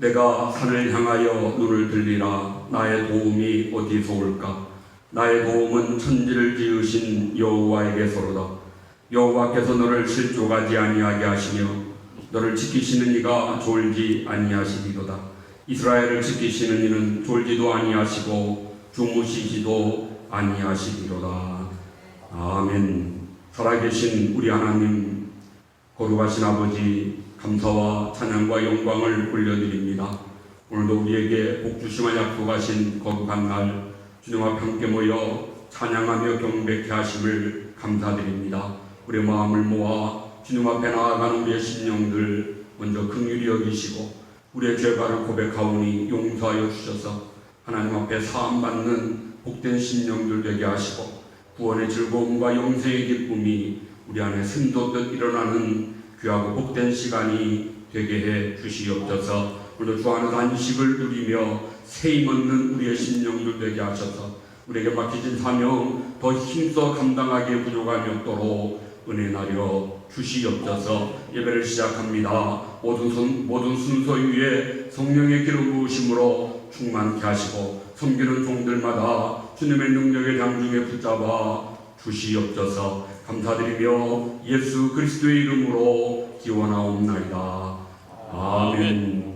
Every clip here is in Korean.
내가 산을 향하여 눈을 들리라. 나의 도움이 어디서 올까? 나의 도움은 천지를 지으신 여호와에게서로다. 여호와께서 너를 실족하지 아니하게 하시며 너를 지키시는 이가 졸지 아니하시리로다. 이스라엘을 지키시는 이는 졸지도 아니하시고 주무시지도 아니하시리로다. 아멘. 살아계신 우리 하나님, 거룩하신 아버지, 감사와 찬양과 영광을 올려드립니다. 오늘도 우리에게 복 주심을 약속하신 거룩한 날, 주님 앞에 함께 모여 찬양하며 경배케 하심을 감사드립니다. 우리의 마음을 모아 주님 앞에 나아가는 우리의 심령들 먼저 긍휼히 여기시고 우리의 죄가를 고백하오니 용서하여 주셔서 하나님 앞에 사함받는 복된 심령들 되게 하시고 구원의 즐거움과 영생의 기쁨이 우리 안에 샘솟듯 일어나는 귀하고 복된 시간이 되게 해 주시옵소서. 오늘도 주 안에서 안식을 누리며 세임 얻는 우리의 심령들 되게 하셔서 우리에게 맡기진 사명 더 힘써 감당하기에 부족함이 없도록 은혜 나려 주시옵소서. 예배를 시작합니다. 모든 순서 위에 성령의 기름 부으심으로 충만케 하시고 섬기는 종들마다 주님의 능력의 장중에 붙잡아 주시옵소서. 감사드리며 예수 그리스도의 이름으로 기원하옵나이다. 아멘.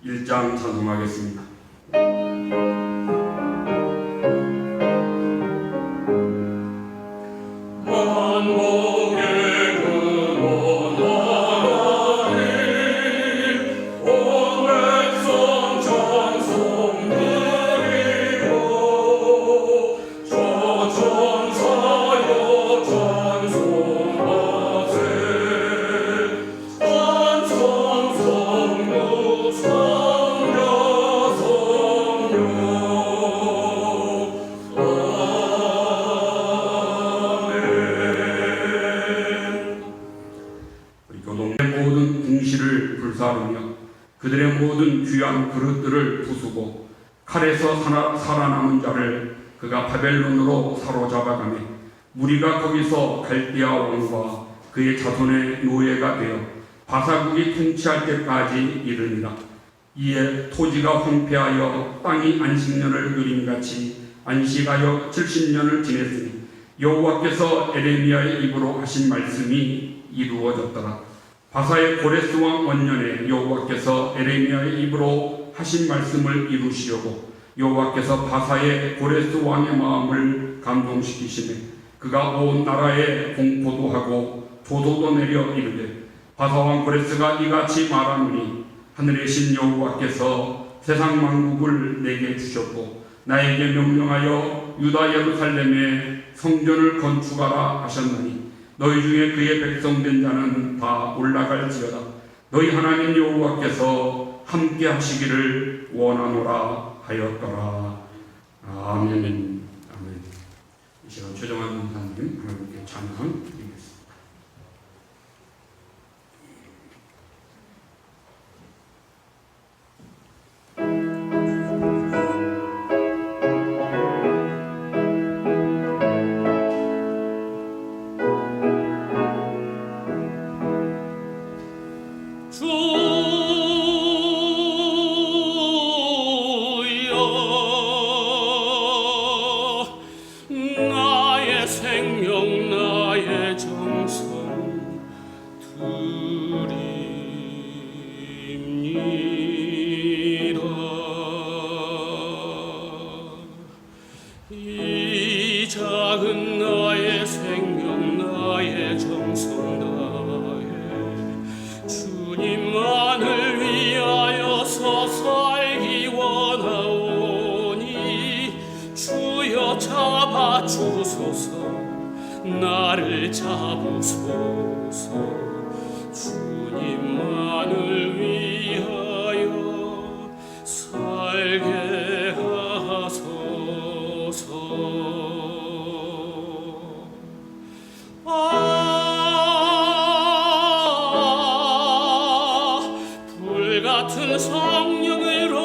1장 찬송하겠습니다. 그들의 모든 귀한 그릇들을 부수고 칼에서 살아남은 자를 그가 바벨론으로 사로잡아가며 무리가 거기서 갈대아 왕과 그의 자손의 노예가 되어 바사국이 통치할 때까지 이르니라. 이에 토지가 황폐하여 땅이 안식년을 누림같이 안식하여 70년을 지냈으니 여호와께서 에레미야의 입으로 하신 말씀이 이루어졌더라. 바사의 고레스 왕 원년에 여호와께서 에레미야의 입으로 하신 말씀을 이루시려고 여호와께서 바사의 고레스 왕의 마음을 감동시키시네. 그가 온 나라에 공포도 하고 조도도 내려 이르되 바사 왕 고레스가 이같이 말하노니 하늘의 신 여호와께서 세상 만국을 내게 주셨고 나에게 명령하여 유다 예루살렘에 성전을 건축하라 하셨나니 너희 중에 그의 백성 된 자는 다 올라갈지어다. 너희 하나님 여호와께서 함께 하시기를 원하노라 하였더라. 아멘. 아멘. 이 시간 최정환 하나님 하나님께 찬양 드리겠습니다. 나를 잡으소서. 주님만을 위하여 살게 하소서. 불같은 성령으로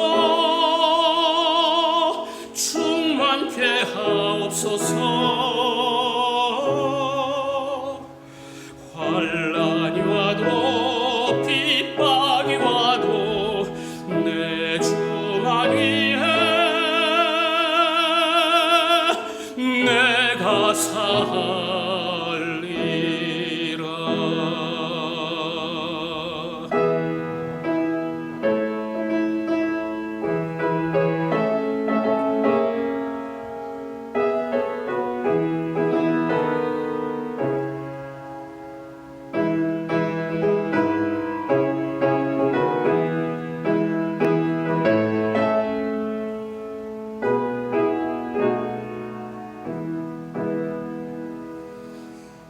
충만케 하옵소서. 환난이 와도 핍박이 와도 살리라.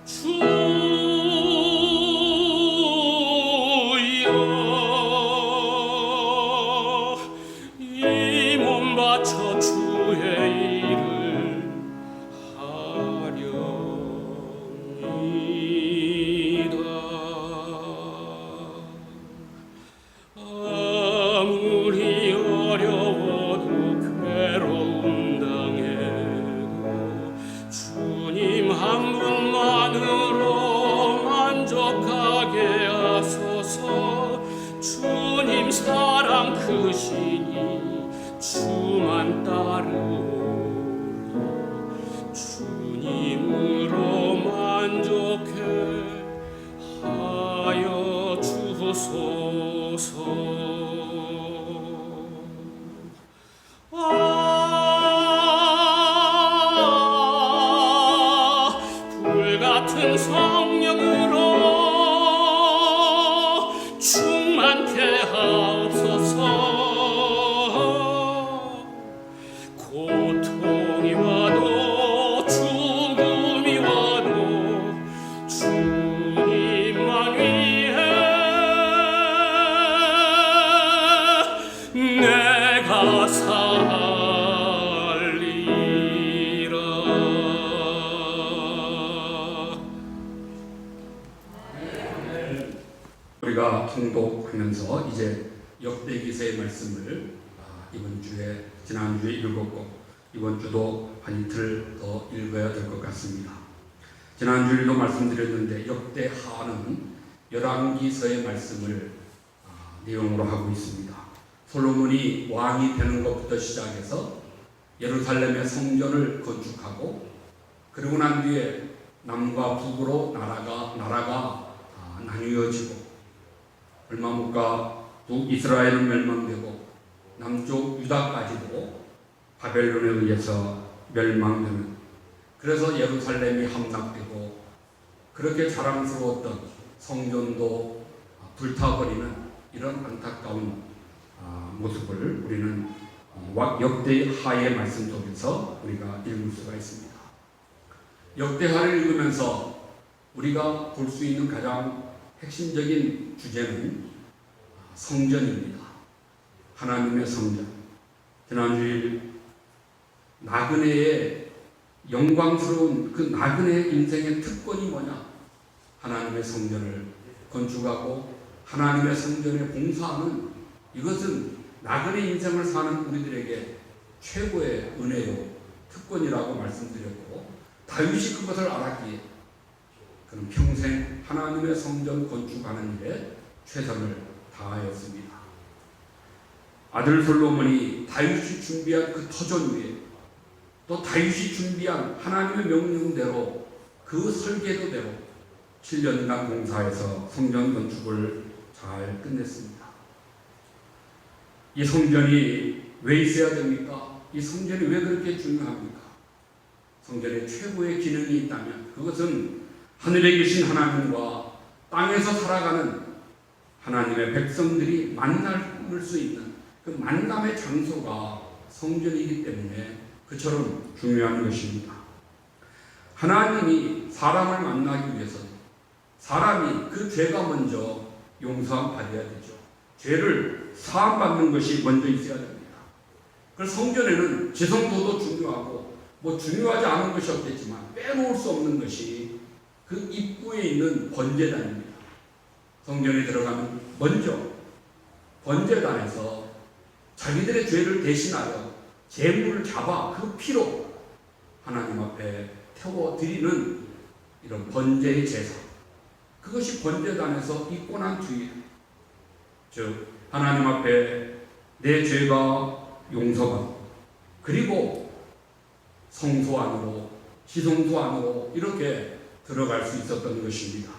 주여 이 몸 바쳐 주의 일을 하렵니다. 아무리 어려워도 괴로움 당해도 주님 한 분만으로 만족하게 하소서. 주님 사랑 크시니 주만 따르오라. 주님으로 만족해 하여 주소서. 불같은 성령으로 충만케 하옵소서. 고통이 와도 죽음이 와도 주님만 위해 내가 살리라. 우리가 통독하면서 이제 역대기서의 말씀을 이번 주에 지난주에 읽었고 이번 주도 한 이틀 더 읽어야 될 것 같습니다. 지난주에도 말씀드렸는데 역대하는 열왕기서의 말씀을 내용으로 하고 있습니다. 솔로몬이 왕이 되는 것부터 시작해서 예루살렘의 성전을 건축하고 그러고 난 뒤에 남과 북으로 나라가 나뉘어지고 얼마 못 가 북이스라엘은 멸망되고 남쪽 유다까지도 바벨론에 의해서 멸망되는, 그래서 예루살렘이 함락되고 그렇게 자랑스러웠던 성전도 불타버리는 이런 안타까운 모습을 우리는 역대하의 말씀 속에서 우리가 읽을 수가 있습니다. 역대하를 읽으면서 우리가 볼 수 있는 가장 핵심적인 주제는 성전입니다. 하나님의 성전. 지난주에 나그네의 영광스러운 그 나그네 인생의 특권이 뭐냐? 하나님의 성전을 건축하고 하나님의 성전에 봉사하는, 이것은 나그네 인생을 사는 우리들에게 최고의 은혜요 특권이라고 말씀드렸고, 다윗이 그것을 알았기에 그는 평생 하나님의 성전 건축하는 일에 최선을 다하였습니다. 아들 솔로몬이 다윗이 준비한 그 터전 위에 또 다윗이 준비한 하나님의 명령대로 그 설계도대로 7년간 공사해서 성전 건축을 잘 끝냈습니다. 이 성전이 왜 있어야 됩니까? 이 성전이 왜 그렇게 중요합니까? 성전의 최고의 기능이 있다면 그것은 하늘에 계신 하나님과 땅에서 살아가는 하나님의 백성들이 만날 수 있는 그 만남의 장소가 성전이기 때문에 그처럼 중요한 것입니다. 하나님이 사람을 만나기 위해서는 사람이 그 죄가 먼저 용서함 받아야 되죠. 죄를 사함받는 것이 먼저 있어야 됩니다. 그래서 성전에는 지성소도 중요하고 중요하지 않은 것이 없겠지만 빼놓을 수 없는 것이 그 입구에 있는 번제단입니다. 성전에 들어가면 먼저 번제단에서 자기들의 죄를 대신하여 제물을 잡아 그 피로 하나님 앞에 태워드리는 이런 번제의 제사, 그것이 번제단에서 있고 난 뒤에, 즉 하나님 앞에 내 죄가 용서받고 그리고 성소 안으로 지성소 안으로 이렇게 들어갈 수 있었던 것입니다.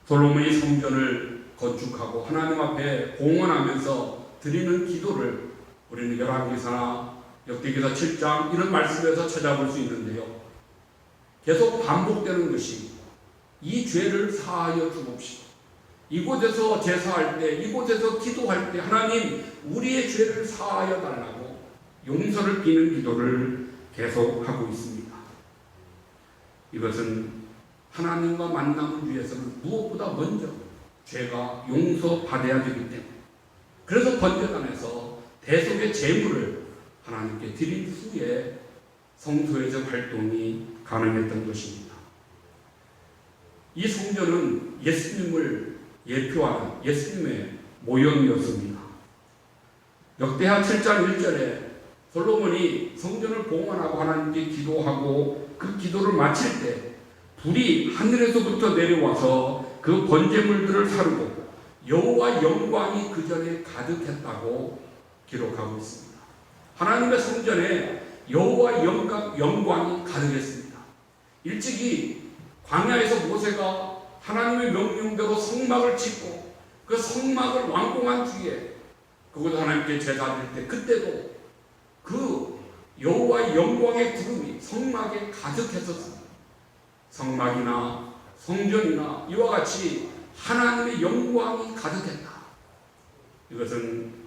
솔로몬이 성전을 건축하고 하나님 앞에 공헌하면서 드리는 기도를 우리는 열왕기사나 역대기사 7장 이런 말씀에서 찾아볼 수 있는데요. 계속 반복되는 것이 이 죄를 사하여 주옵시고, 이곳에서 제사할 때, 이곳에서 기도할 때 하나님 우리의 죄를 사하여 달라고 용서를 비는 기도를 계속하고 있습니다. 이것은 하나님과 만남을 위해서는 무엇보다 먼저 죄가 용서받아야 되기 때문에, 그래서 번제단에서 대속의 제물을 하나님께 드린 후에 성소에서 활동이 가능했던 것입니다. 이 성전은 예수님을 예표하는 예수님의 모형이었습니다. 역대하 7장 1절에 솔로몬이 성전을 봉헌하고 하나님께 기도하고 그 기도를 마칠 때 불이 하늘에서부터 내려와서 그 번제물들을 사르고 여호와 영광이 그 전에 가득했다고 기록하고 있습니다. 하나님의 성전에 여호와 영광이 가득했습니다. 일찍이 광야에서 모세가 하나님의 명령대로 성막을 짓고 그 성막을 완공한 뒤에 그곳 하나님께 제사 드릴 때 그때도 그 여호와의 영광의 구름이 성막에 가득했었습니다. 성막이나 성전이나 이와 같이 하나님의 영광이 가득했다. 이것은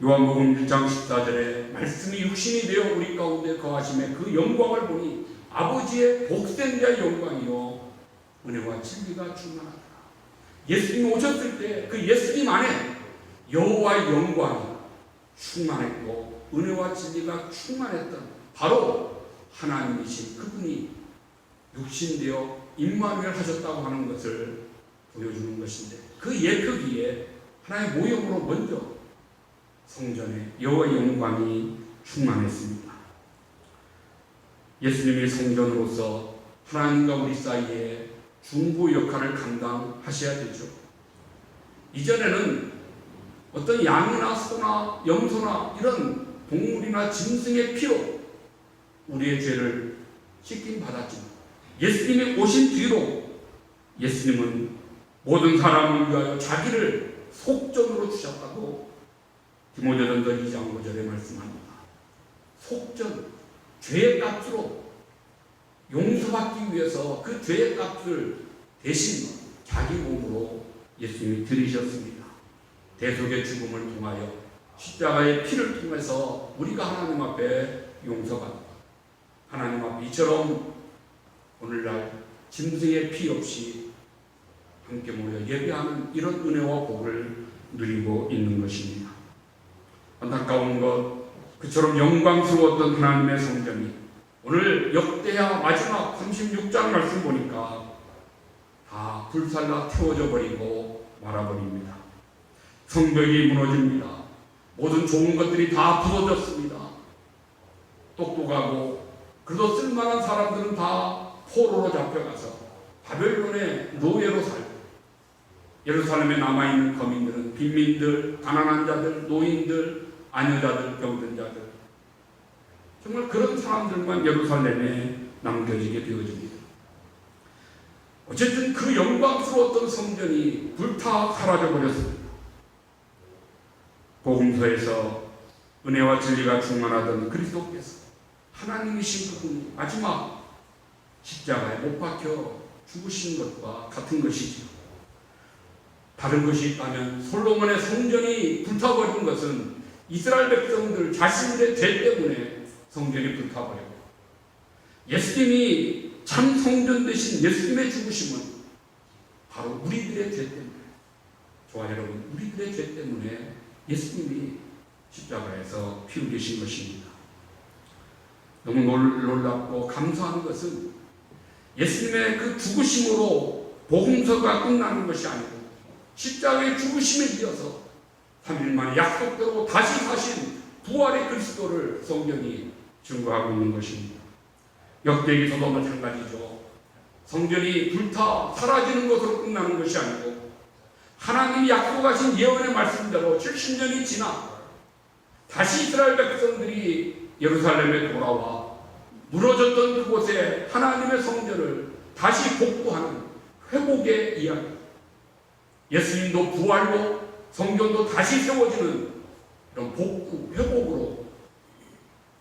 요한복음 1장 14절에 말씀이 육신이 되어 우리 가운데 거하심에 그 영광을 보니 아버지의 복생자의 영광이요 은혜와 진리가 충만하다. 예수님이 오셨을 때 그 예수님 안에 여호와의 영광이 충만했고 은혜와 진리가 충만했던 바로 하나님이신 그분이 육신되어 임마누엘 하셨다고 하는 것을 보여주는 것인데, 그 예표기에 하나의 모형으로 먼저 성전에 여호와의 영광이 충만했습니다. 예수님이 성전으로서 하나님과 우리 사이에 중보 역할을 감당하셔야 되죠. 이전에는 어떤 양이나 소나 염소나 이런 동물이나 짐승의 피로 우리의 죄를 씻김 받았지만 예수님이 오신 뒤로 예수님은 모든 사람을 위하여 자기를 속전으로 주셨다고 디모데전서 2장 5절에 말씀합니다. 속전, 죄의 값으로 용서받기 위해서 그 죄의 값을 대신 자기 몸으로 예수님이 들이셨습니다. 대속의 죽음을 통하여 십자가의 피를 통해서 우리가 하나님 앞에 용서받고 하나님 앞에 이처럼 오늘날 짐승의 피 없이 함께 모여 예배하는 이런 은혜와 복을 누리고 있는 것입니다. 안타까운 것, 그처럼 영광스러웠던 하나님의 성전이 오늘 역대하 마지막 36장 말씀 보니까 다 불살라 태워져 버리고 말아버립니다. 성벽이 무너집니다. 모든 좋은 것들이 다 부서졌습니다. 똑똑하고 그래도 쓸만한 사람들은 다 포로로 잡혀가서 바벨론의 노예로 살고, 예루살렘에 남아있는 거민들은 빈민들, 가난한 자들, 노인들, 아녀자들, 병든 자들, 정말 그런 사람들만 예루살렘에 남겨지게 되어집니다. 어쨌든 그 영광스러웠던 성전이 불타 사라져버렸습니다. 복음서에서 은혜와 진리가 충만하던 그리스도께서 하나님이신 그분이 마지막 십자가에 못 박혀 죽으신 것과 같은 것이죠. 다른 것이 있다면 솔로몬의 성전이 불타버린 것은 이스라엘 백성들 자신들의 죄 때문에 성전이 불타버렸고, 예수님이 참 성전 되신 예수님의 죽으심은 바로 우리들의 죄 때문에, 좋아요 여러분, 우리들의 죄 때문에 예수님이 십자가에서 피 흘리신 것입니다. 너무 놀랍고 감사한 것은 예수님의 그 죽으심으로 복음서가 끝나는 것이 아니고 십자가의 죽으심에 이어서 3일 만에 약속대로 다시 사신 부활의 그리스도를 성경이 증거하고 있는 것입니다. 역대기서도 마찬가지죠. 성전이 불타 사라지는 것으로 끝나는 것이 아니고 하나님이 약속하신 예언의 말씀대로 70년이 지나 다시 이스라엘 백성들이 예루살렘에 돌아와 무너졌던 그곳에 하나님의 성전을 다시 복구하는 회복의 이야기. 예수님도 부활로 성전도 다시 세워지는 이런 복구, 회복으로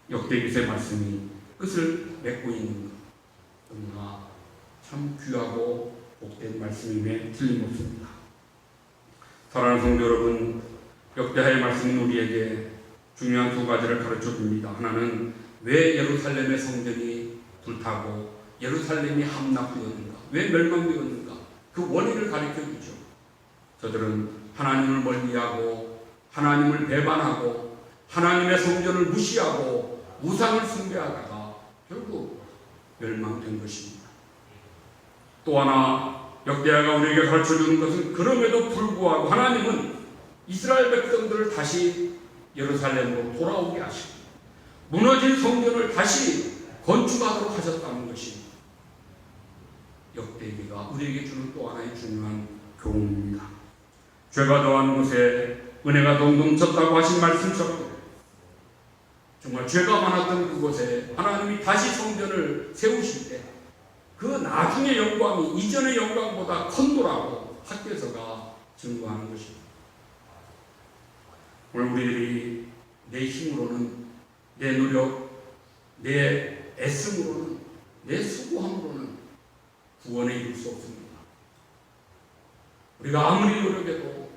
역대기서의 말씀이 끝을 맺고 있는 것. 너무나 참 귀하고 복된 말씀임에 틀림없습니다. 사랑하는 성도 여러분, 역대하의 말씀은 우리에게 중요한 두 가지를 가르쳐 줍니다. 하나는 왜 예루살렘의 성전이 불타고 예루살렘이 함락되었는가, 왜 멸망되었는가, 그 원인을 가르쳐 주죠. 저들은 하나님을 멀리하고 하나님을 배반하고 하나님의 성전을 무시하고 우상을 숭배하다가 결국 멸망된 것입니다. 또 하나 역대하가 우리에게 가르쳐주는 것은 그럼에도 불구하고 하나님은 이스라엘 백성들을 다시 예루살렘으로 돌아오게 하시고 무너진 성전을 다시 건축하도록 하셨다는 것이 역대기가 우리에게 주는 또 하나의 중요한 교훈입니다. 죄가 더한 곳에 은혜가 동동쳤다고 하신 말씀처럼 정말 죄가 많았던 그곳에 하나님이 다시 성전을 세우실 때 그 나중의 영광이 이전의 영광보다 컸노라고 학교에서가 증거하는 것입니다. 오늘 우리들이 내 힘으로는, 내 노력, 내 애씀으로는, 내 수고함으로는 구원에 이룰 수 없습니다. 우리가 아무리 노력해도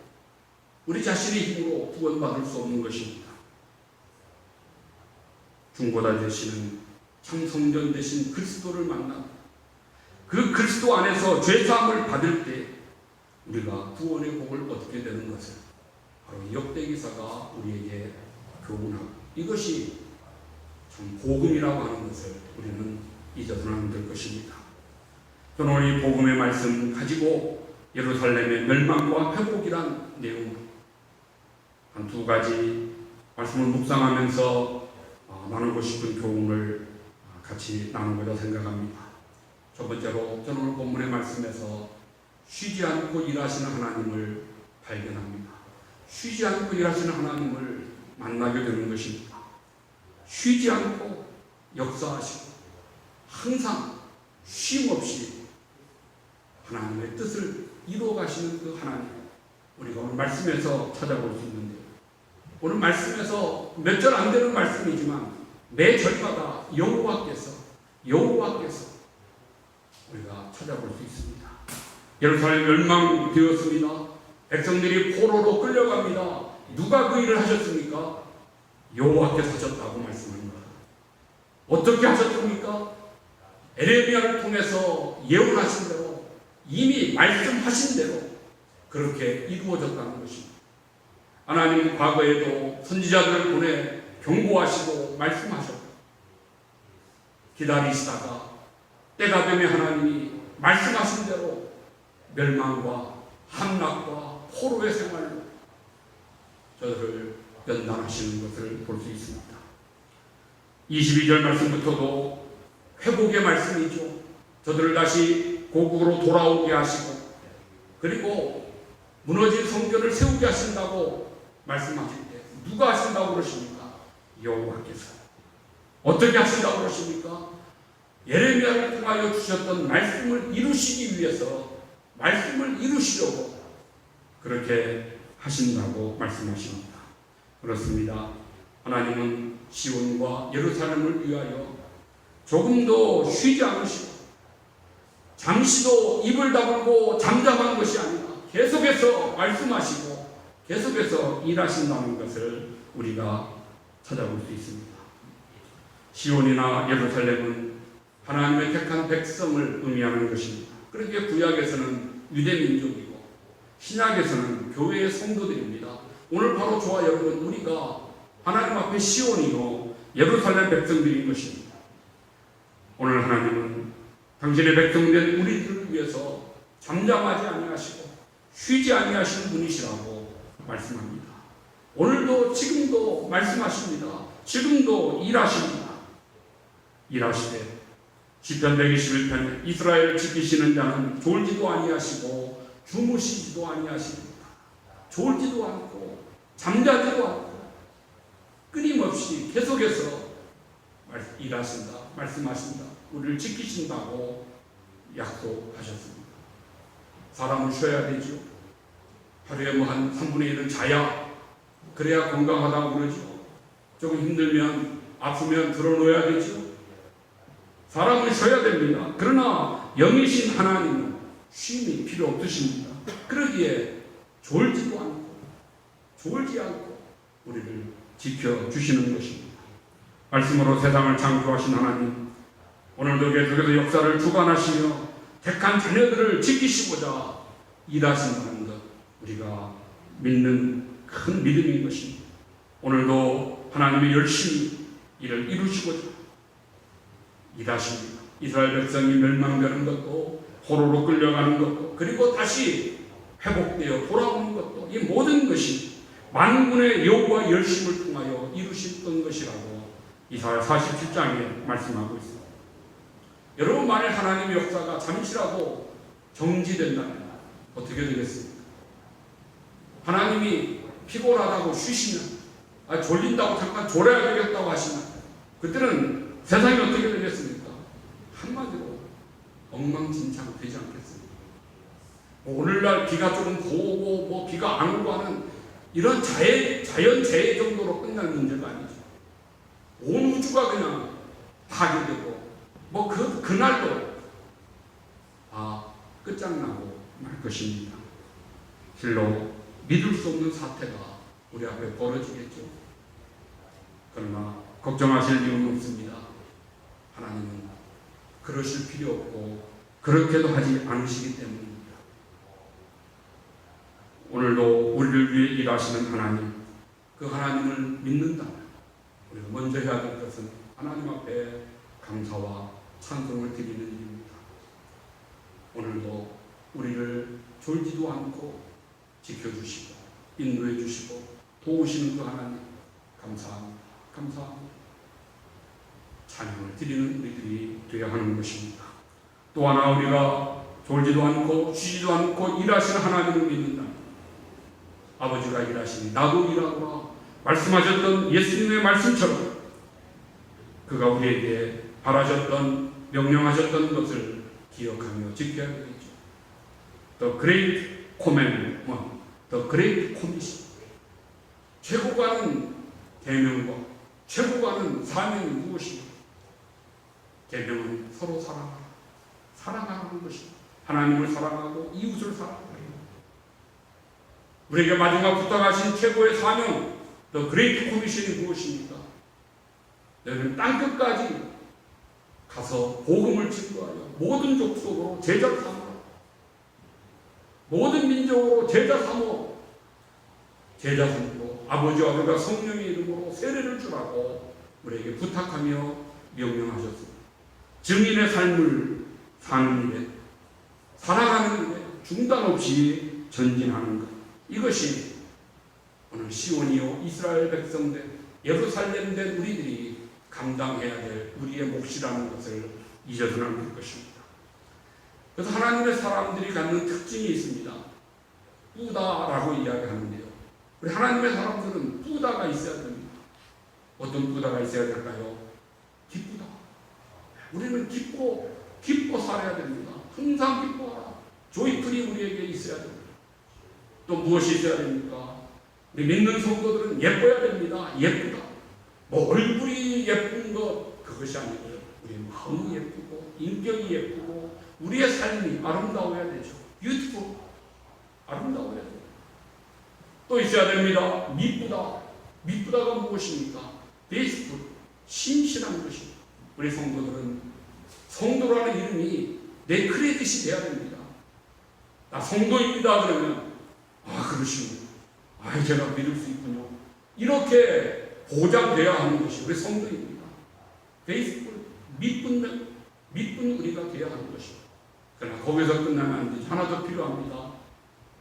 우리 자신의 힘으로 구원받을 수 없는 것입니다. 중보자 되시는 참성전 되신 그리스도를 만나 그 그리스도 안에서 죄사함을 받을 때 우리가 구원의 복을 얻게 되는 것을 바로 역대기사가 우리에게 교훈하고 이것이 참 복음이라고 하는 것을 우리는 잊어서는 안 될 것입니다. 저는 오늘 이 복음의 말씀 가지고 예루살렘의 멸망과 회복이란 내용 한 두 가지 말씀을 묵상하면서 나누고 싶은 교훈을 같이 나누고자 생각합니다. 첫 번째로 저는 오늘 본문의 말씀에서 쉬지 않고 일하시는 하나님을 발견합니다. 쉬지 않고 일하시는 하나님을 만나게 되는 것입니다. 쉬지 않고 역사하시고 항상 쉼 없이 하나님의 뜻을 이루어 가시는 그 하나님, 우리가 오늘 말씀에서 찾아볼 수 있는데요. 오늘 말씀에서 몇 절 안 되는 말씀이지만 매 절마다 여호와께서 우리가 찾아볼 수 있습니다. 예루살렘 멸망되었습니다. 백성들이 포로로 끌려갑니다. 누가 그 일을 하셨습니까? 여호와께서 하셨다고 말씀합니다. 어떻게 하셨습니까? 에레미야를 통해서 예언하신 대로 이미 말씀하신 대로 그렇게 이루어졌다는 것입니다. 하나님은 과거에도 선지자들을 보내 경고하시고 말씀하셨고 기다리시다가 때가 되면 하나님이 말씀하신 대로 멸망과 함락과 포로의 생활로 저들을 연단하시는 것을 볼 수 있습니다. 22절 말씀부터도 회복의 말씀이죠. 저들을 다시 고국으로 돌아오게 하시고 그리고 무너진 성전을 세우게 하신다고 말씀하실 때 누가 하신다고 그러십니까? 여호와께서. 어떻게 하신다고 그러십니까? 예레미야를 통하여 주셨던 말씀을 이루시기 위해서 말씀을 이루시려고 그렇게 하신다고 말씀하십니다. 그렇습니다. 하나님은 시온과 예루살렘을 위하여 조금도 쉬지 않으시고 잠시도 입을 다물고 잠잠한 것이 아니라 계속해서 말씀하시고 계속해서 일하신다는 것을 우리가 찾아볼 수 있습니다. 시온이나 예루살렘은 하나님의 택한 백성을 의미하는 것입니다. 그렇게 구약에서는 유대민족이고 신약에서는 교회의 성도들입니다. 오늘 바로 저와 여러분 우리가 하나님 앞에 시온이요 예루살렘 백성들인 것입니다. 오늘 하나님은 당신의 백성된 우리들을 위해서 잠잠하지 아니하시고 쉬지 아니하시는 분이시라고 말씀합니다. 오늘도 지금도 말씀하십니다. 지금도 일하십니다. 일하시되 시편 121편에 이스라엘을 지키시는 자는 졸지도 아니하시고 주무시지도 아니하십니다. 졸지도 않고 잠자지도 않고 끊임없이 계속해서 일하신다, 말씀하신다, 우리를 지키신다고 약속하셨습니다. 사람은 쉬어야 되죠. 하루에 한 3분의 1은 자야 그래야 건강하다고 그러죠. 조금 힘들면 아프면 들어놓아야 되죠. 사람은 쉬어야 됩니다. 그러나 영이신 하나님은 쉼이 필요 없으십니다. 그러기에 졸지도 않고 졸지 않고 우리를 지켜주시는 것입니다. 말씀으로 세상을 창조하신 하나님, 오늘도 계속해서 역사를 주관하시며 택한 자녀들을 지키시고자 일하신다는 것, 우리가 믿는 큰 믿음인 것입니다. 오늘도 하나님이 열심히 일을 이루시고자 일하십니다. 이스라엘 백성이 멸망되는 것도, 포로로 끌려가는 것도, 그리고 다시 회복되어 돌아오는 것도, 이 모든 것이 만군의 여호와 열심을 통하여 이루셨던 것이라고 이사야 47장에 말씀하고 있습니다. 여러분, 만일 하나님의 역사가 잠시라도 정지된다면 어떻게 되겠습니까? 하나님이 피곤하다고 쉬시면, 졸린다고 잠깐 졸아야 되겠다고 하시면 그때는 세상이 어떻게 되겠습니까? 한마디로 엉망진창 되지 않겠습니까? 오늘날 비가 조금 오고 비가 안 오고 하는 이런 자연재해 정도로 끝날 문제가 아니죠. 온 우주가 그냥 파괴되고 그날도 끝장나고 말 것입니다. 실로 믿을 수 없는 사태가 우리 앞에 벌어지겠죠. 그러나 걱정하실 이유는 없습니다. 하나님은 그러실 필요 없고 그렇게도 하지 않으시기 때문입니다. 오늘도 우리를 위해 일하시는 하나님, 그 하나님을 믿는다면 우리가 먼저 해야 될 것은 하나님 앞에 감사와 찬송을 드리는 일입니다. 오늘도 우리를 졸지도 않고 지켜주시고 인도해 주시고 도우시는 그 하나님 감사합니다. 감사합니다. 찬양을 드리는 우리들이 되어야 하는 것입니다. 또 하나, 우리가 졸지도 않고 쉬지도 않고 일하시는 하나님을 믿는다. 아버지가 일하시니 나도 일하노라 말씀하셨던 예수님의 말씀처럼 그가 우리에게 바라셨던, 명령하셨던 것을 기억하며 지켜야 되겠죠. The Great Commandment, The Great Commission, 최고가 하는 계명과 최고가 하는 사명이 무엇입니까? 계명은 서로 사랑하는 것입니다. 하나님을 사랑하고 이웃을 사랑하고, 우리에게 마지막 부탁하신 최고의 사명, The Great Commission이 무엇입니까? 너희는 땅끝까지 가서 복음을 증거하여 모든 족속으로 제자 삼으라. 모든 민족으로 제자 삼고 아버지와 그가 성령의 이름으로 세례를 주라고 우리에게 부탁하며 명령하셨습니다. 증인의 삶을 사는 일에, 살아가는 일에 중단 없이 전진하는 것, 이것이 오늘 시온이요 이스라엘 백성들, 예루살렘 된 우리들이 감당해야 될 우리의 몫이라는 것을 잊어서는 안 될 것입니다. 그래서 하나님의 사람들이 갖는 특징이 있습니다. 뿌다라고 이야기하는데요, 우리 하나님의 사람들은 뿌다가 있어야 됩니다. 어떤 뿌다가 있어야 될까요? 기쁘다. 우리는 기뻐 살아야 됩니다. 항상 기뻐하라. 조이풀이 우리에게 있어야 됩니다. 또 무엇이 있어야 됩니까? 우리 믿는 성도들은 예뻐야 됩니다. 예쁘다. 얼굴이 예쁜 것, 그것이 아니고요, 우리 마음이 예쁘고 인격이 예쁘고 우리의 삶이 아름다워야 되죠. beautiful, 아름다워야 돼요. 또 있어야 됩니다. 미쁘다가 무엇입니까? faithful, 신실한 것입니다. 우리 성도들은 성도라는 이름이 내 크레딧이 돼야 됩니다. 나 성도입니다 그러면 그러시군요. 제가 믿을 수 있군요. 이렇게 보장되어야 하는 것이 우리 성도입니다. faithful, 믿는 우리가 되어야 하는 것입니다. 그러나 거기서 끝나면 안 되죠. 하나 더 필요합니다.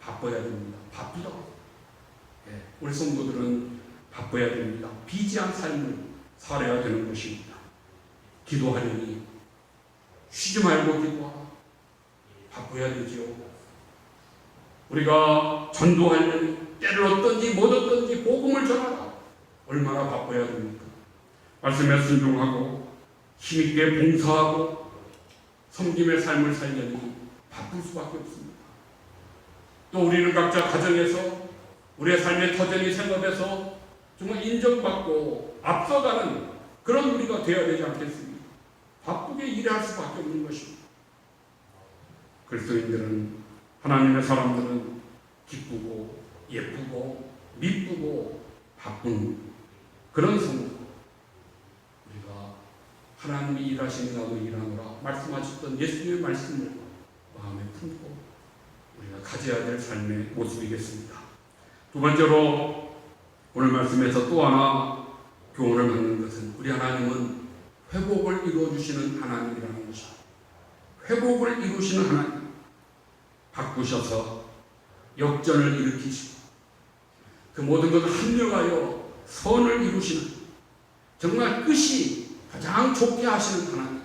바빠야 됩니다. 바쁘다. 우리 성도들은 바빠야 됩니다. 비지한 삶을 살아야 되는 것입니다. 기도하려니 쉬지 말고 기도하라. 바빠야 되지요. 우리가 전도하려니 때를 얻든지 못 얻든지 복음을 전하라. 얼마나 바빠야 됩니까? 말씀에 순종하고 힘있게 봉사하고 섬김의 삶을 살려니 바쁠 수밖에 없습니다. 또 우리는 각자 가정에서 우리의 삶의 터전이 생업에서 정말 인정받고 앞서가는 그런 우리가 되어야 되지 않겠습니까? 바쁘게 일할 수밖에 없는 것입니다. 그리스도인들은, 하나님의 사람들은 기쁘고 예쁘고 미쁘고 바쁜 그런 성도, 우리가 하나님이 일하시니 나도 일하노라 말씀하셨던 예수님의 말씀을 마음에 품고 우리가 가져야 될 삶의 모습이겠습니다. 두 번째로 오늘 말씀에서 또 하나 교훈을 받는 것은, 우리 하나님은 회복을 이루어주시는 하나님이라는 것입니다. 회복을 이루시는 하나님, 바꾸셔서 역전을 일으키시고 그 모든 것을 합력하여 선을 이루시는, 정말 끝이 가장 좋게 하시는 하나님,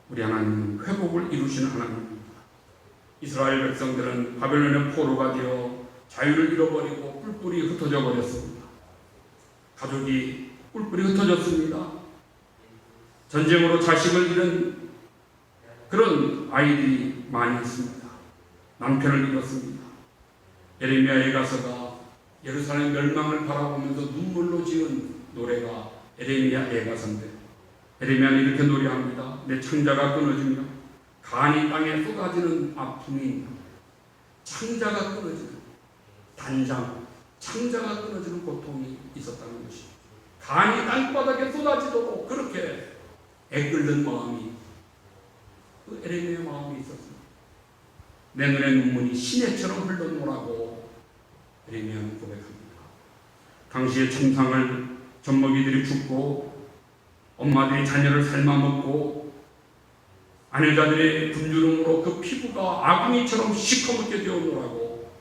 우리 하나님은 회복을 이루시는 하나님입니다. 이스라엘 백성들은 바벨론의 포로가 되어 자유를 잃어버리고 뿔뿔이 흩어져 버렸습니다. 가족이 뿔뿔이 흩어졌습니다. 전쟁으로 자식을 잃은 그런 아이들이 많이 있습니다. 남편을 잃었습니다. 에레미야의 가서가 예루살렘 멸망을 바라보면서 눈물로 지은 노래가 에레미야 애가서인데, 에레미야는 이렇게 노래합니다. 내 창자가 끊어지며 간이 땅에 쏟아지는 아픔이, 창자가 끊어지는 단장, 창자가 끊어지는 고통이 있었다는 것입니다. 간이 땅바닥에 쏟아지도록 그렇게 애끓는 마음이, 그 에레미야의 마음이 있었습니다. 내 눈에 눈물이 시내처럼 흘러노라고 에레미야는 고백합니다. 당시의 천상을 젖먹이들이 죽고 엄마들이 자녀를 삶아먹고 아내자들의 분주름으로 그 피부가 아궁이처럼 시커멓게 되어노라고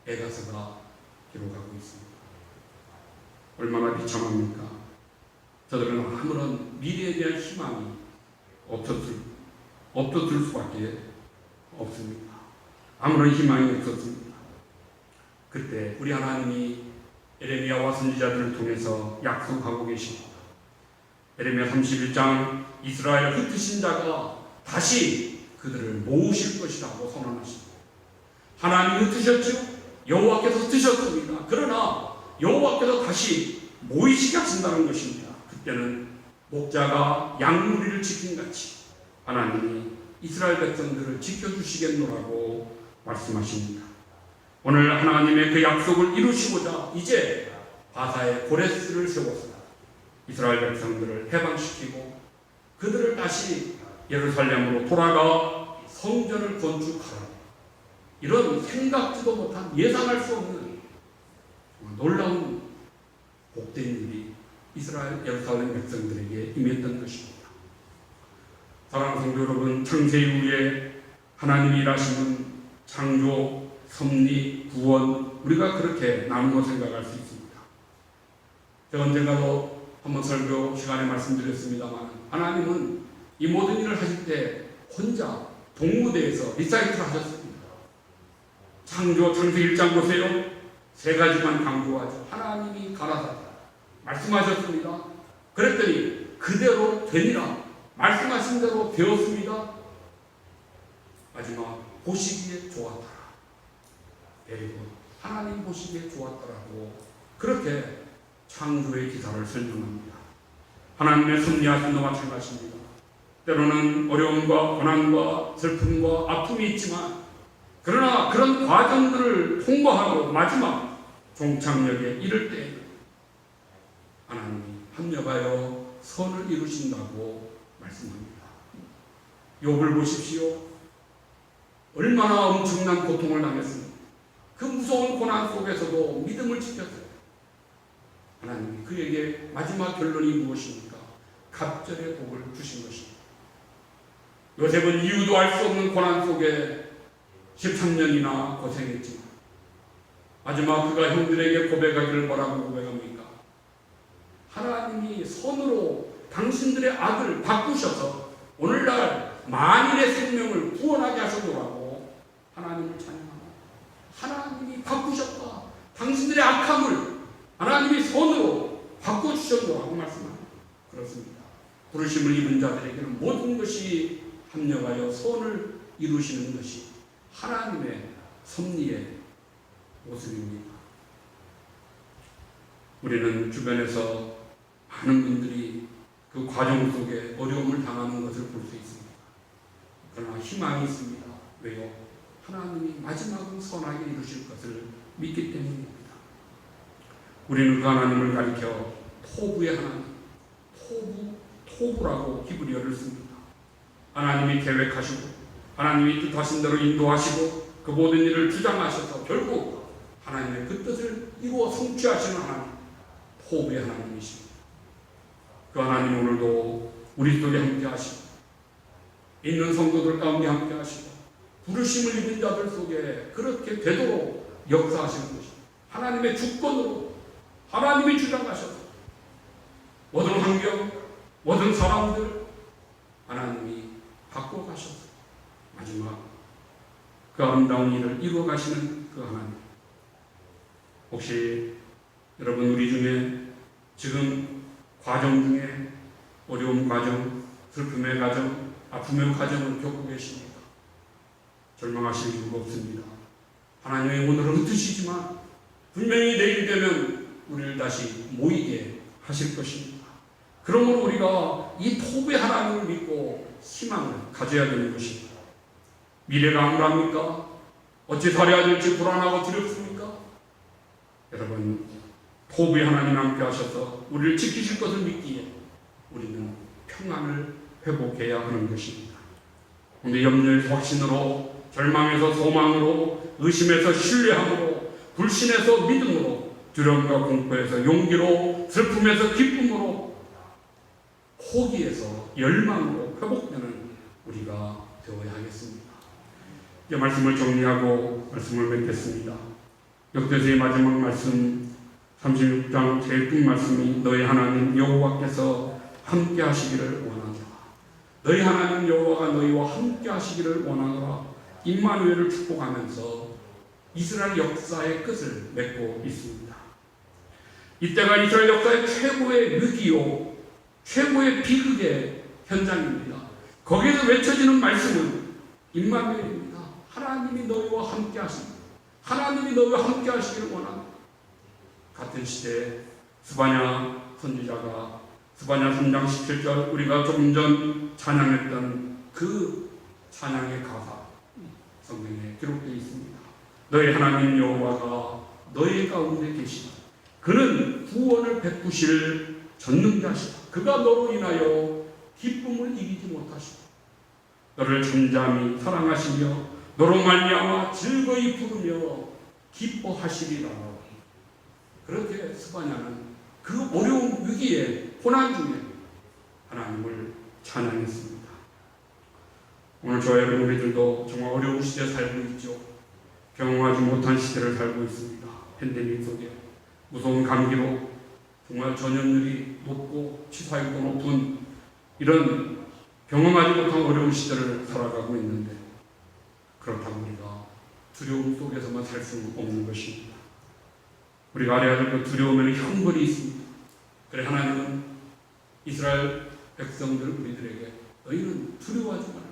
애가서가 기록하고 있습니다. 얼마나 비참합니까? 저들은 아무런 미래에 대한 희망이 없었을 수밖에 없습니다. 아무런 희망이 없었습니다. 그때 우리 하나님이 에레미야와 선지자들을 통해서 약속하고 계십니다. 에레미야 31장, 이스라엘 흩으신 자가 다시 그들을 모으실 것이라고 선언하십니다. 하나님이 흩으셨죠? 여호와께서 흩으셨습니다. 그러나 여호와께서 다시 모이시게 하신다는 것입니다. 그때는 목자가 양무리를 지킨 같이 하나님이 이스라엘 백성들을 지켜주시겠노라고 말씀하십니다. 오늘 하나님의 그 약속을 이루시고자 이제 바사에 고레스를 세워서 이스라엘 백성들을 해방시키고 그들을 다시 예루살렘으로 돌아가 성전을 건축하라, 이런 생각지도 못한, 예상할 수 없는 놀라운 복된 일이 이스라엘 예루살렘 백성들에게 임했던 것입니다. 사랑하는 성도 여러분, 창세 이후에 하나님이 일하시는 창조, 섭리, 구원, 우리가 그렇게 나누어 생각할 수 있습니다. 제가 언젠가도 한번 설교 시간에 말씀드렸습니다만, 하나님은 이 모든 일을 하실 때 혼자 동무대에서 리사이트를 하셨습니다. 창세기 1장 보세요. 세 가지만 강조하죠. 하나님이 가라사대 말씀하셨습니다. 그랬더니 그대로 되니라, 말씀하신 대로 되었습니다. 마지막 보시기에 좋았더라. 그리고 하나님 보시기에 좋았더라고, 그렇게 창조의 기사를 설명합니다. 하나님의 섭리하심도 마찬가지입니다. 때로는 어려움과 고난과 슬픔과 아픔이 있지만, 그러나 그런 과정들을 통과하고 마지막 종착역에 이를 때 하나님이 합력하여 선을 이루신다고 말씀합니다. 욥을 보십시오. 얼마나 엄청난 고통을 당했습니까? 그 무서운 고난 속에서도 믿음을 지켰어요. 하나님이 그에게 마지막 결론이 무엇입니까? 갑절의 복을 주신 것입니다. 요셉은 이유도 알 수 없는 고난 속에 13년이나 고생했지만 마지막 그가 형들에게 고백하기를 뭐라고 고백합니까? 하나님이 선으로 당신들의 악을 바꾸셔서 오늘날 만인의 생명을 구원하게 하셨노라고 하나님을 찬양합니다. 하나님이 바꾸셨다. 당신들의 악함을 하나님이 선으로 바꿔주셨노라고 말씀합니다. 그렇습니다. 부르심을 입은 자들에게는 모든 것이 합력하여 선을 이루시는 것이 하나님의 섭리의 모습입니다. 우리는 주변에서 많은 분들이 그 과정 속에 어려움을 당하는 것을 볼 수 있습니다. 그러나 희망이 있습니다. 왜요? 하나님이 마지막은 선하게 이루실 것을 믿기 때문입니다. 우리는 그 하나님을 가리켜 토부의 하나님, 토부라고 히브리어를 씁니다. 하나님이 계획하시고 하나님이 뜻하신 대로 인도하시고 그 모든 일을 주장하셔서 결국 하나님의 그 뜻을 이루어 성취하시는 하나님, 토부의 하나님이십니다. 그 하나님 오늘도 우리 속에 함께 하시고 있는 성도들 가운데 함께 하시고 부르심을 입은 자들 속에 그렇게 되도록 역사하시는 것입니다. 하나님의 주권으로 하나님이 주장하셔서 모든 환경, 모든 사람들 하나님이 바꿔가셔서 마지막 그 아름다운 일을 이루어가시는 그 하나님. 혹시 여러분 우리 중에 지금 과정 중에 어려운 과정, 슬픔의 과정, 아픔의 과정을 겪고 계십니까? 절망하실 이유가 없습니다. 하나님의 오늘은 흩으시지만 분명히 내일 되면 우리를 다시 모이게 하실 것입니다. 그러므로 우리가 이 토부의 하나님을 믿고 희망을 가져야 되는 것입니다. 미래가 암울합니까? 어찌 살아야 될지 불안하고 두렵습니까? 여러분, 토부의 하나님 함께 하셔서 우리를 지키실 것을 믿기에 우리는 평안을 회복해야 하는 것입니다. 그런데 염려에서 확신으로, 절망에서 소망으로, 의심에서 신뢰함으로, 불신에서 믿음으로, 두려움과 공포에서 용기로, 슬픔에서 기쁨으로, 포기에서 열망으로 회복되는 우리가 되어야 하겠습니다. 이제 말씀을 정리하고 말씀을 맺겠습니다. 역대서의 마지막 말씀 36장 제일 끝 말씀이 너희 하나님 여호와께서 함께 하시기를 원하노라. 너희 하나님 여호와가 너희와 함께 하시기를 원하노라. 임마누엘을 축복하면서 이스라엘 역사의 끝을 맺고 있습니다. 이때가 이스라엘 역사의 최고의 위기요, 최고의 비극의 현장입니다. 거기에서 외쳐지는 말씀은 임마누엘입니다. 하나님이 너희와 함께 하십니다. 하나님이 너희와 함께 하시기를 원합니다. 같은 시대에 스바냐 선지자가 스바냐 3장 17절 우리가 조금 전 찬양했던 그 찬양의 가사 성경에 기록되어 있습니다. 너희 하나님 여호와가 너희 가운데 계시다. 그는 구원을 베푸실 전능자시다. 그가 너로 인하여 기쁨을 이기지 못하시고 너를 잠잠히 사랑하시며 너로 말미암아 즐거이 부르며 기뻐하시리라. 그렇게 스바냐는 그 어려운 위기에 고난 중에 하나님을 찬양했습니다. 오늘 저와 여러분 우리들도 정말 어려운 시대에 살고 있죠. 경험하지 못한 시대를 살고 있습니다. 팬데믹 속에 무서운 감기로 정말 전염률이 높고 치사율도 높은 이런 경험하지 못한 어려운 시대를 살아가고 있는데 그렇다고 우리가 두려움 속에서만 살 수 없는 것입니다. 우리가 알아야 될 그 두려움에는 형벌이 있습니다. 그래 하나님은 이스라엘 백성들 우리들에게 너희는 두려워하지 말라.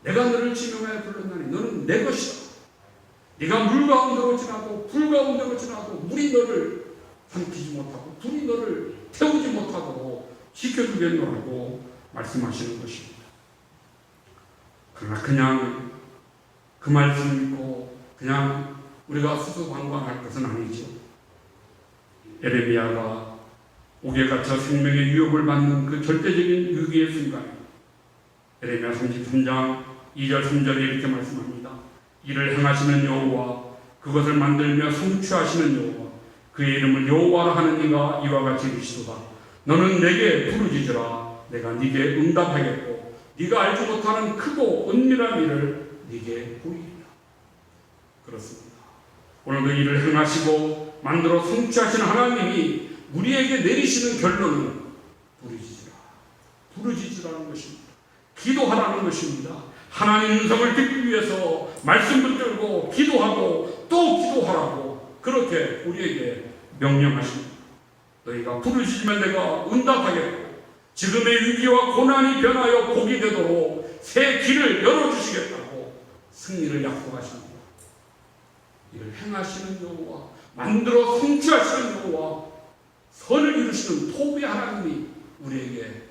내가 너를 지명하여 불렀나니 너는 내 것이다. 네가 물 가운데로 지나고 불 가운데로 지나도 물이 너를 삼키지 못하고 불이 너를 태우지 못하도록 지켜주겠노라고 말씀하시는 것입니다. 그러나 그냥 그 말씀 믿고 그냥 우리가 수수방관할 것은 아니죠. 에레미야가 옥에 갇혀 생명의 유혹을 받는 그 절대적인 위기의 순간에 에레미야 33장 2절 3절에 이렇게 말씀합니다. 이를 행하시는 여호와 그것을 만들며 성취하시는 여호와 그의 이름을 여호와라 하는 이가 이와 같이 이르시도다. 너는 내게 부르짖으라. 내가 네게 응답하겠고 네가 알지 못하는 크고 은밀한 일을 네게 보이리라. 그렇습니다. 오늘도 이를 행하시고 만들어 성취하시는 하나님이 우리에게 내리시는 결론은 부르짖으라는 것입니다. 기도하라는 것입니다. 하나님 음성을 듣기 위해서 말씀 붙들고 기도하고 또 기도하라고 그렇게 우리에게 명령하십니다. 너희가 부르짖으면 내가 응답하겠고 지금의 위기와 고난이 변하여 복이 되도록 새 길을 열어주시겠다고 승리를 약속하십니다. 이를 행하시는 여호와, 만들어 성취하시는 여호와, 선을 이루시는 토부의 하나님이 우리에게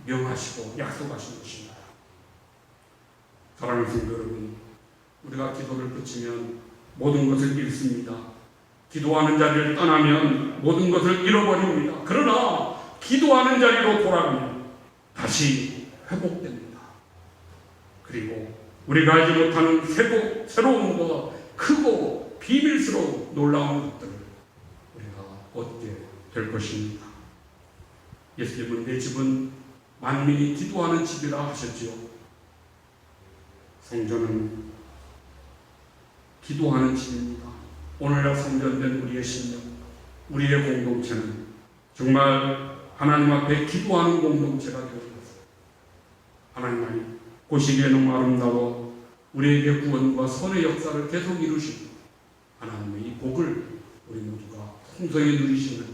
명하시고 약속하신 것입니다. 사랑하는 성도 여러분, 우리가 기도를 그치면 모든 것을 잃습니다. 기도하는 자리를 떠나면 모든 것을 잃어버립니다. 그러나 기도하는 자리로 돌아가면 다시 회복됩니다. 그리고 우리가 알지 못하는 새로운 것, 크고 비밀스러운 놀라운 것들을 우리가 얻게 될 것입니다. 예수님은 내 집은 만민이 기도하는 집이라 하셨지요. 성전은 기도하는 집입니다. 오늘날 성전된 우리의 신령, 우리의 공동체는 정말 하나님 앞에 기도하는 공동체가 되어졌습니다. 하나님, 보시기에 너무 아름다워 우리에게 구원과 선의 역사를 계속 이루시고 하나님의 이 복을 우리 모두가 풍성히 누리시는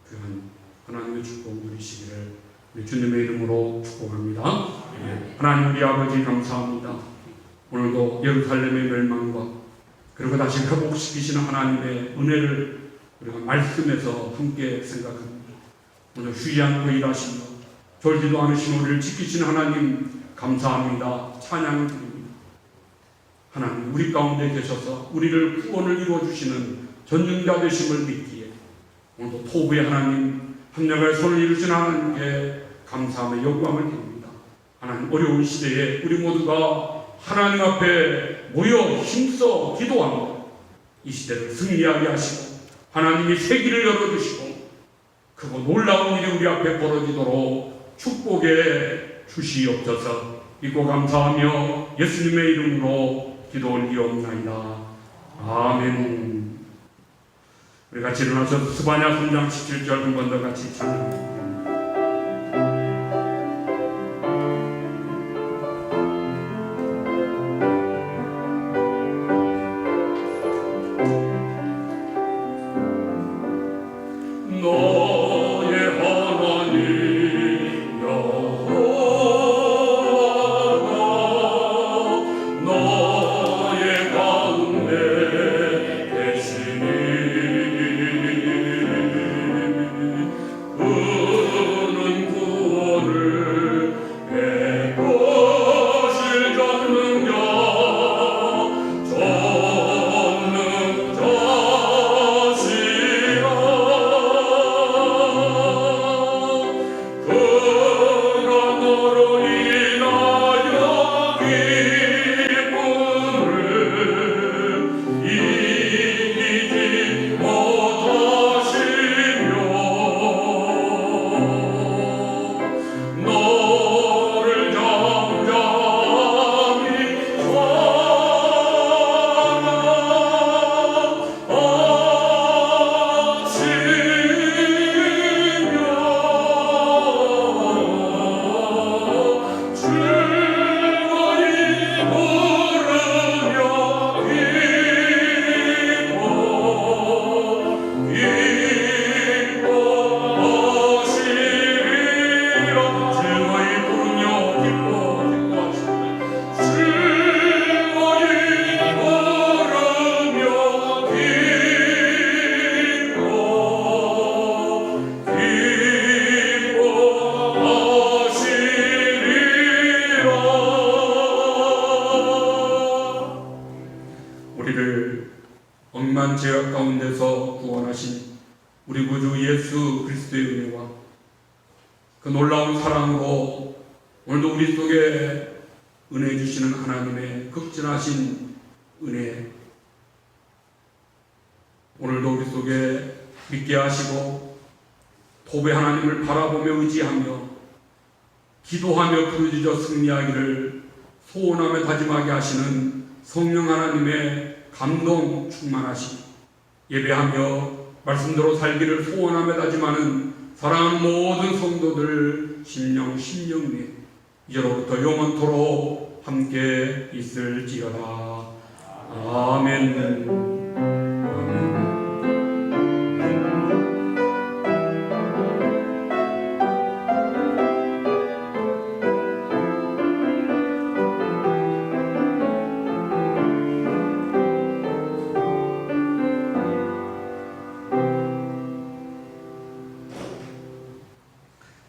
그런 하나님의 축복 누리시기를 우리 주님의 이름으로 축복합니다. 하나님 우리 아버지 감사합니다. 오늘도 예루살렘의 멸망과 그리고 다시 회복시키시는 하나님의 은혜를 우리가 말씀에서 함께 생각합니다. 오늘 쉬지 않고 일하시며 졸지도 않으신 우리를 지키시는 하나님 감사합니다. 찬양을 드립니다. 하나님 우리 가운데 계셔서 우리를 구원을 이루어주시는 전능자 되심을 믿기에 오늘도 토부의 하나님 합력의 손을 이루신 하나님께 감사하며 영광을 드립니다. 하나님 어려운 시대에 우리 모두가 하나님 앞에 모여 힘써 기도하며 이 시대를 승리하게 하시고 하나님이 새 길을 열어주시고 크고 놀라운 일이 우리 앞에 벌어지도록 축복해 주시옵소서. 믿고 감사하며 예수님의 이름으로 기도 올리옵나이다. 아멘. 우리 같이 일어나서 스바냐 3장 17절 한 번 더 같이 찬양합니다. 억만 죄악 가운데서 구원하신 우리 구주 예수 그리스도의 은혜와 그 놀라운 사랑으로 오늘도 우리 속에 은혜 주시는 하나님의 극진하신 은혜, 오늘도 우리 속에 믿게 하시고 토부의 하나님을 바라보며 의지하며 기도하며 부르짖어 승리하기를 소원하며 다짐하게 하시는 성령 하나님의 감동 충만하심, 예배하며 말씀대로 살기를 소원하며 다짐하는 사랑하는 모든 성도들 심령 심령내 이제로부터 영원토록 함께 있을지어다. 아멘. 아멘.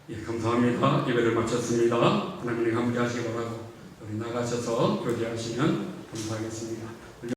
예, 감사합니다. 예배를 마쳤습니다. 하나님이 함께 하시기 바라고 우리 나가셔서 교제하시면 감사하겠습니다.